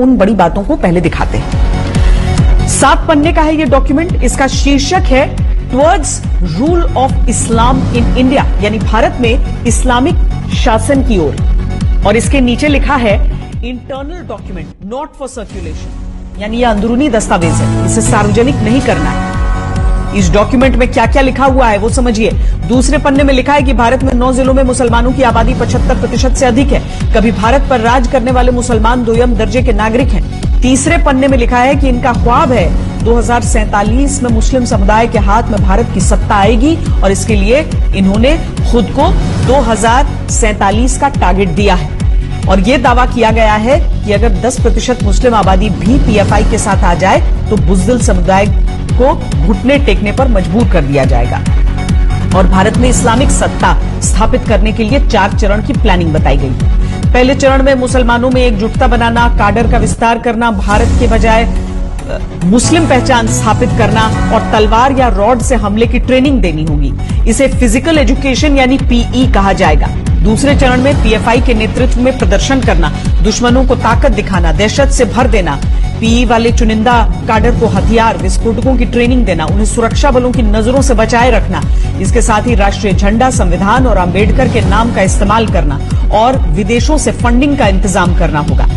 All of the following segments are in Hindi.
उन बड़ी बातों को पहले दिखाते हैं। 7 पन्ने का है ये डॉक्यूमेंट। इसका शीर्षक है towards rule of Islam in India, यानी भारत में इस्लामिक शासन की ओर। और इसके नीचे लिखा है internal document not for circulation, यानी यह अंदरूनी दस्तावेज है, इसे सार्वजनिक नहीं करना है। इस डॉक्यूमेंट में क्या क्या लिखा हुआ है वो समझिए। दूसरे पन्ने में लिखा है कि भारत में 9 जिलों में मुसलमानों की आबादी 75% से अधिक है। कभी भारत पर राज करने वाले मुसलमान दोयम दर्जे के नागरिक हैं। तीसरे पन्ने में लिखा है कि इनका ख्वाब है 2047 में मुस्लिम समुदाय के हाथ में भारत की सत्ता आएगी और इसके लिए इन्होंने खुद को 2047 का टारगेट दिया है। और यह दावा किया गया है कि अगर 10% मुस्लिम आबादी भी पीएफआई के साथ आ जाए तो बुज़दिल समुदाय को घुटने टेकने पर मजबूर कर दिया जाएगा। और भारत में इस्लामिक सत्ता स्थापित करने के लिए 4 चरण की प्लानिंग बताई गई है। पहले चरण में मुसलमानों में एकजुटता बनाना, काडर का विस्तार करना, भारत के बजाय मुस्लिम पहचान स्थापित करना और तलवार या रॉड से हमले की ट्रेनिंग देनी होगी। इसे फिजिकल एजुकेशन यानी पीई कहा जाएगा। दूसरे चरण में पीएफआई के नेतृत्व में प्रदर्शन करना, दुश्मनों को ताकत दिखाना, दहशत से भर देना, पीई वाले चुनिंदा काडर को हथियार विस्फोटकों की ट्रेनिंग देना, उन्हें सुरक्षा बलों की नजरों से बचाए रखना। इसके साथ ही राष्ट्रीय झंडा, संविधान और अंबेडकर के नाम का इस्तेमाल करना और विदेशों से फंडिंग का इंतजाम करना होगा,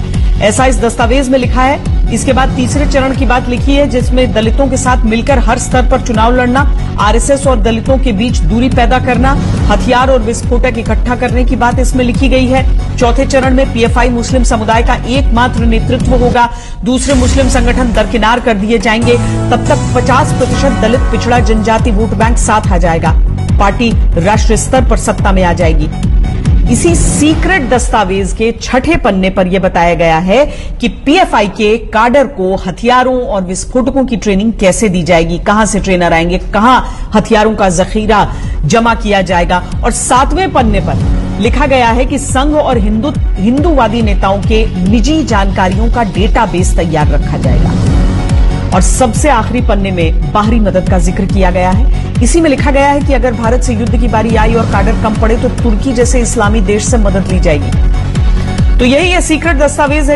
ऐसा इस दस्तावेज में लिखा है। इसके बाद तीसरे चरण की बात लिखी है जिसमें दलितों के साथ मिलकर हर स्तर पर चुनाव लड़ना, आरएसएस और दलितों के बीच दूरी पैदा करना, हथियार और विस्फोटक इकट्ठा करने की बात इसमें लिखी गई है। चौथे चरण में पीएफआई मुस्लिम समुदाय का एकमात्र नेतृत्व होगा, दूसरे मुस्लिम संगठन दरकिनार कर दिए जाएंगे। तब तक 50% दलित पिछड़ा जनजाति वोट बैंक साथ आ जाएगा, पार्टी राष्ट्रीय स्तर पर सत्ता में आ जाएगी। इसी सीक्रेट दस्तावेज के 6ठे पन्ने पर यह बताया गया है कि पीएफआई के काडर को हथियारों और विस्फोटकों की ट्रेनिंग कैसे दी जाएगी, कहां से ट्रेनर आएंगे, कहां हथियारों का जखीरा जमा किया जाएगा। और 7वें पन्ने पर लिखा गया है कि संघ और हिंदूवादी नेताओं के निजी जानकारियों का डेटाबेस तैयार रखा जाएगा। और सबसे आखिरी पन्ने में बाहरी मदद का जिक्र किया गया है। इसी में लिखा गया है कि अगर भारत से युद्ध की बारी आई और काडर कम पड़े तो तुर्की जैसे इस्लामी देश से मदद ली जाएगी। तो यही ये सीक्रेट दस्तावेज है